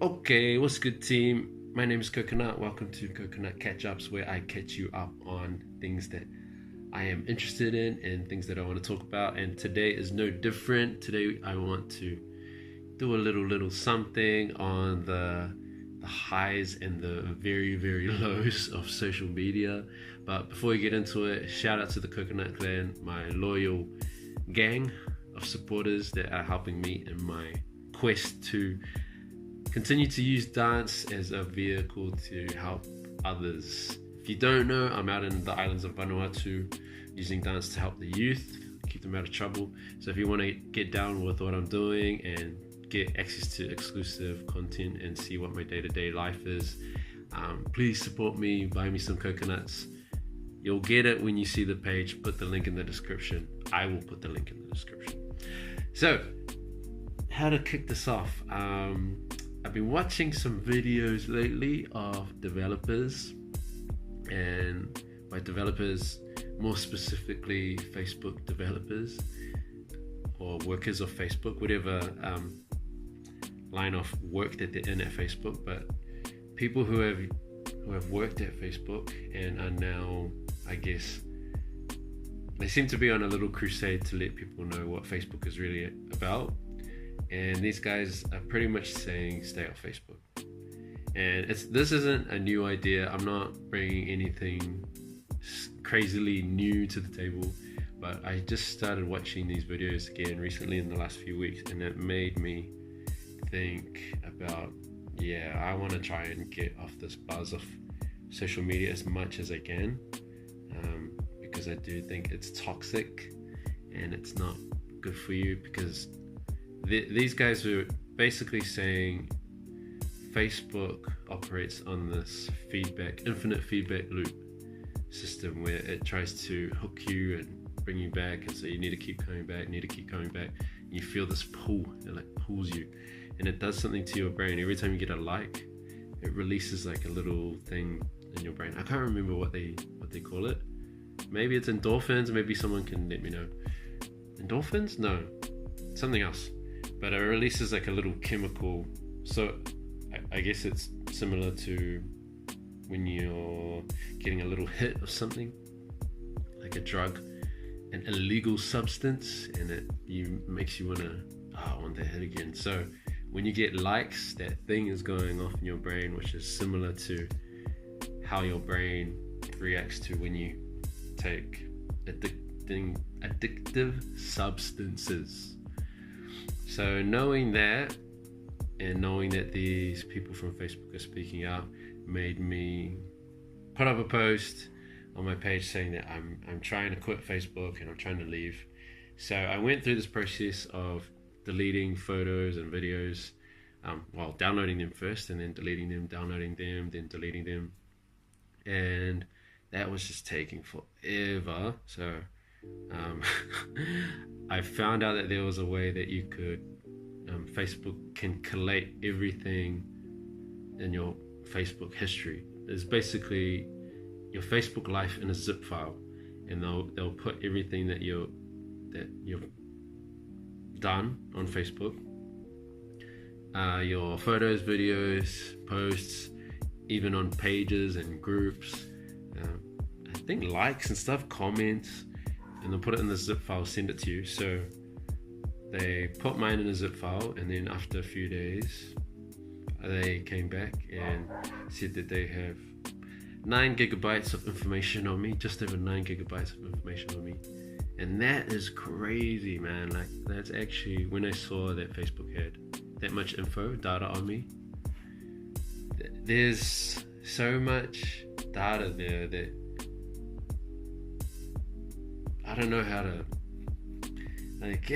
Okay, what's good, team? My name is Kokonut. Welcome to Kokonut Catchups, where I catch you up on things that I am interested in and things that I want to talk about. And today is no different. Today I want to do a little something on the highs and the very lows of social media. But before we get into it, shout out to the Kokonut Clan, my loyal gang of supporters that are helping me in my quest to continue to use dance as a vehicle to help others. If you don't know, I'm out in the islands of Vanuatu using dance to help the youth, keep them out of trouble. So if you want to get down with what I'm doing and get access to exclusive content and see what my day-to-day life is, please support me, buy me some coconuts. You'll get it when you see the page. Put the link in the description. I will put the link in the description. So, how to kick this off? I've been watching some videos lately of developers, and by developers, more specifically Facebook developers or workers of Facebook, whatever line of work that they're in at Facebook, but people who have worked at Facebook and are now, I guess, they seem to be on a little crusade to let people know what Facebook is really about. And these guys are pretty much saying stay off Facebook. And this isn't a new idea. I'm not bringing anything crazily new to the table, but I just started watching these videos again recently in the last few weeks, and it made me think about, I want to try and get off this buzz of social media as much as I can, because I do think it's toxic and it's not good for you, because these guys were basically saying Facebook operates on this infinite feedback loop system where it tries to hook you and bring you back, and so you need to keep coming back, and you feel this pull, it like pulls you, and it does something to your brain. Every time you get a like, it releases like a little thing in your brain. I can't remember what they call it. Maybe it's endorphins, maybe someone can let me know. Endorphins? No, something else. But it releases like a little chemical. So I guess it's similar to when you're getting a little hit of something, like a drug, an illegal substance, and it makes you I want that hit again. So when you get likes, that thing is going off in your brain, which is similar to how your brain reacts to when you take addictive substances. So knowing that, and knowing that these people from Facebook are speaking out, made me put up a post on my page saying that I'm trying to quit Facebook and I'm trying to leave. So I went through this process of deleting photos and videos, downloading them first and then deleting them, downloading them, then deleting them, and that was just taking forever. So I found out that there was a way that you could, Facebook can collate everything in your Facebook history. It's basically your Facebook life in a zip file, and they'll put everything that you've done on Facebook, your photos, videos, posts, even on pages and groups, I think likes and stuff, comments, and they'll put it in the zip file, send it to you. So they put mine in a zip file, and then after a few days they came back and said that they have 9 gigabytes of information on me, just over 9 gigabytes of information on me. And that is crazy, man. Like, that's actually, when I saw that Facebook had that much data on me, there's so much data there that I don't know how to, like,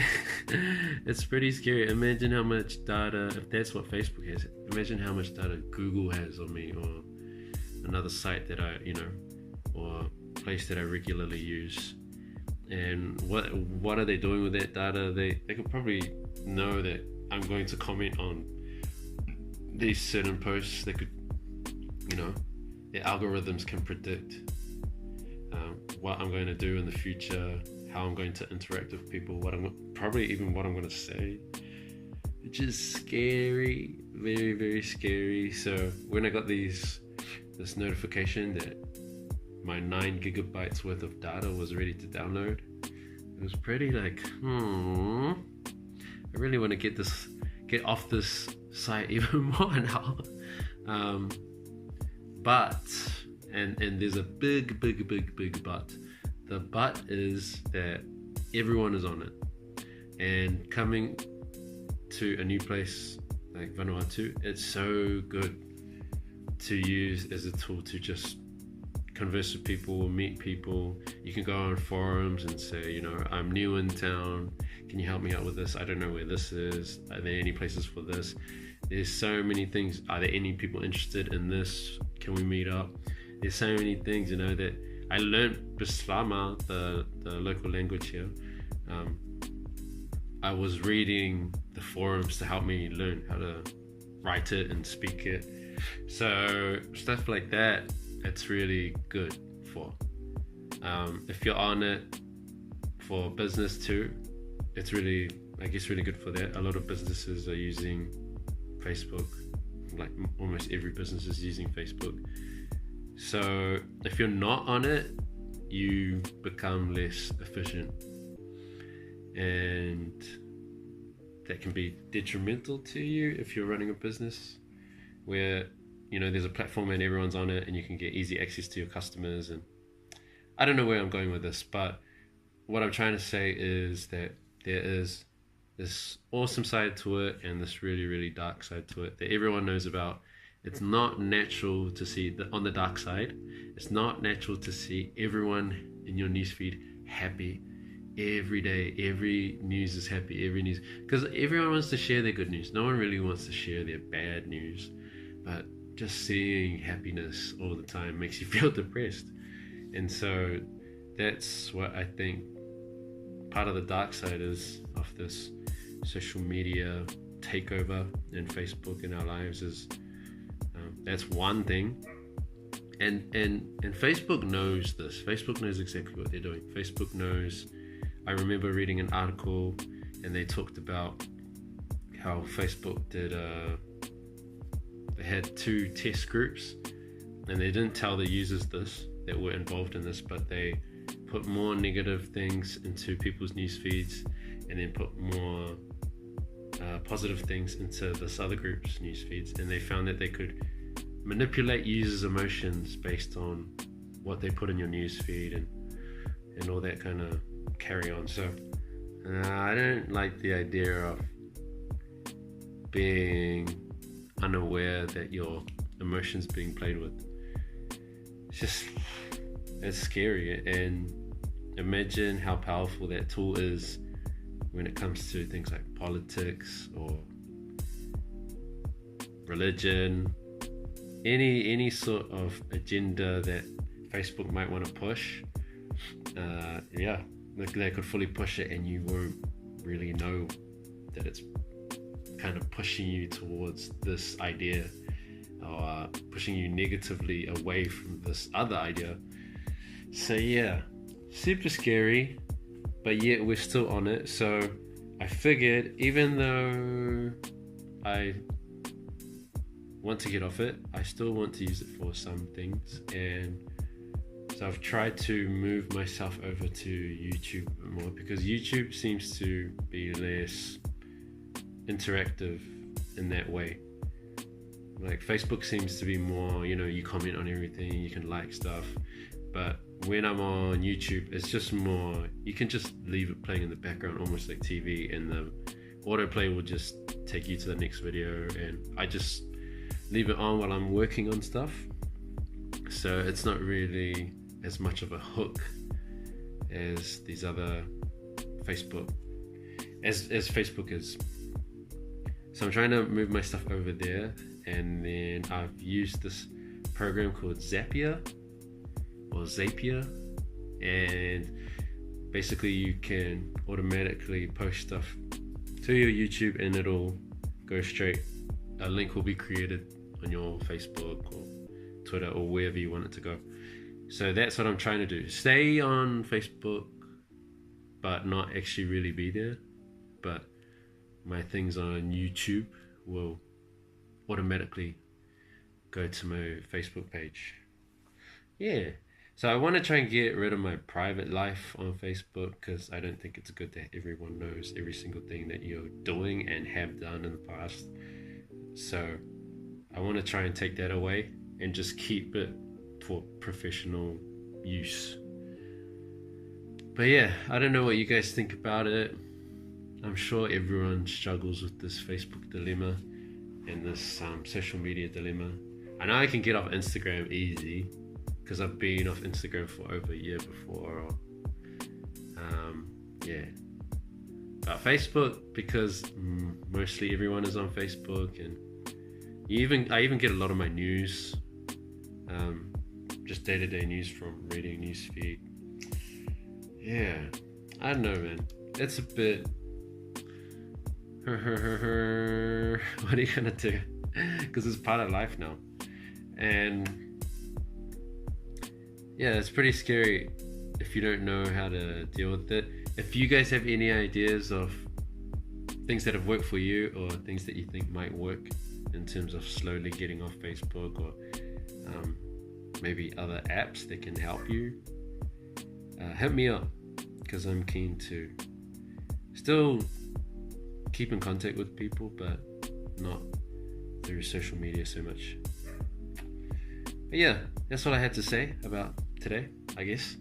it's pretty scary. Imagine how much data, if that's what Facebook has, imagine how much data Google has on me, or another site that or place that I regularly use. And what are they doing with that data? They could probably know that I'm going to comment on these certain posts. They could, the algorithms can predict what I'm going to do in the future, how I'm going to interact with people, what I'm going to say. which is scary, very, very scary. So when I got this notification that my 9 gigabytes worth of data was ready to download, it was pretty like, I really want to get off this site even more now. But there's a big but. The but is that everyone is on it, and coming to a new place like Vanuatu, it's so good to use as a tool to just converse with people, meet people. You can go on forums and say, I'm new in town, can you help me out with this? I don't know where this is. Are there any places for this? There's so many things. Are there any people interested in this? Can we meet up? There's so many things, that I learned Bislama, the local language here. I was reading the forums to help me learn how to write it and speak it. So stuff like that, it's really good for. If you're on it for business too, it's really, really good for that. A lot of businesses are using Facebook. Like almost every business is using Facebook. So if you're not on it, you become less efficient, and that can be detrimental to you if you're running a business where there's a platform and everyone's on it and you can get easy access to your customers. And I don't know where I'm going with this, but what I'm trying to say is that there is this awesome side to it and this really, really dark side to it that everyone knows about. It's not natural to see on the dark side. It's not natural to see everyone in your newsfeed happy every day. Every news is happy. Every news, because everyone wants to share their good news. No one really wants to share their bad news. But just seeing happiness all the time makes you feel depressed. And so that's what I think part of the dark side is of this social media takeover and Facebook in our lives is. That's one thing, and Facebook knows this. Facebook knows exactly what they're doing. Facebook knows. I remember reading an article, and they talked about how Facebook did. They had 2 test groups, and they didn't tell the users this that were involved in this, but they put more negative things into people's news feeds, and then put more positive things into this other group's news feeds, and they found that they could manipulate users' emotions based on what they put in your news feed and all that kind of carry on. So I don't like the idea of being unaware that your emotions being played with. It's scary, and imagine how powerful that tool is when it comes to things like politics or religion. Any sort of agenda that Facebook might want to push, they could fully push it, and you won't really know that it's kind of pushing you towards this idea or pushing you negatively away from this other idea. So yeah, super scary, but yet we're still on it. So I figured, even though I want to get off it, I still want to use it for some things, and so I've tried to move myself over to YouTube a bit more, because YouTube seems to be less interactive in that way. Like Facebook seems to be more, you comment on everything, you can like stuff, but when I'm on YouTube, it's just more, you can just leave it playing in the background, almost like TV, and the autoplay will just take you to the next video, and I just leave it on while I'm working on stuff. So it's not really as much of a hook as these other Facebook, as Facebook is. So I'm trying to move my stuff over there, and then I've used this program called Zapier, and basically you can automatically post stuff to your YouTube, and it'll go straight. A link will be created on your Facebook or Twitter or wherever you want it to go. So that's what I'm trying to do. Stay on Facebook, but not actually really be there. But my things on YouTube will automatically go to my Facebook page. Yeah. So I want to try and get rid of my private life on Facebook because I don't think it's good that everyone knows every single thing that you're doing and have done in the past. So I want to try and take that away and just keep it for professional use. But yeah, I don't know what you guys think about it. I'm sure everyone struggles with this Facebook dilemma and this social media dilemma. I know I can get off Instagram easy because I've been off Instagram for over a year before. Yeah. But Facebook, because mostly everyone is on Facebook, and I even get a lot of my news, just day-to-day news from reading newsfeed. Yeah, I don't know, man. It's a bit. What are you gonna do? Because it's part of life now, and yeah, it's pretty scary if you don't know how to deal with it. If you guys have any ideas of things that have worked for you or things that you think might work in terms of slowly getting off Facebook, or maybe other apps that can help you, hit me up, because I'm keen to still keep in contact with people, but not through social media so much. But yeah, that's what I had to say about today, I guess.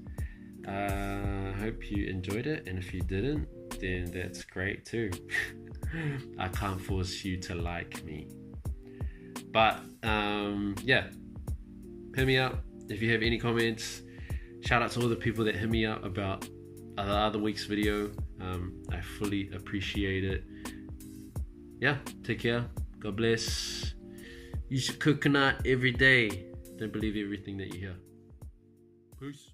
Hope you enjoyed it, and if you didn't, then that's great too. I can't force you to like me. But yeah, hit me up if you have any comments. Shout out to all the people that hit me up about the other week's video. I fully appreciate it. Yeah, take care. God bless. Use your coconut every day. Don't believe everything that you hear. Peace.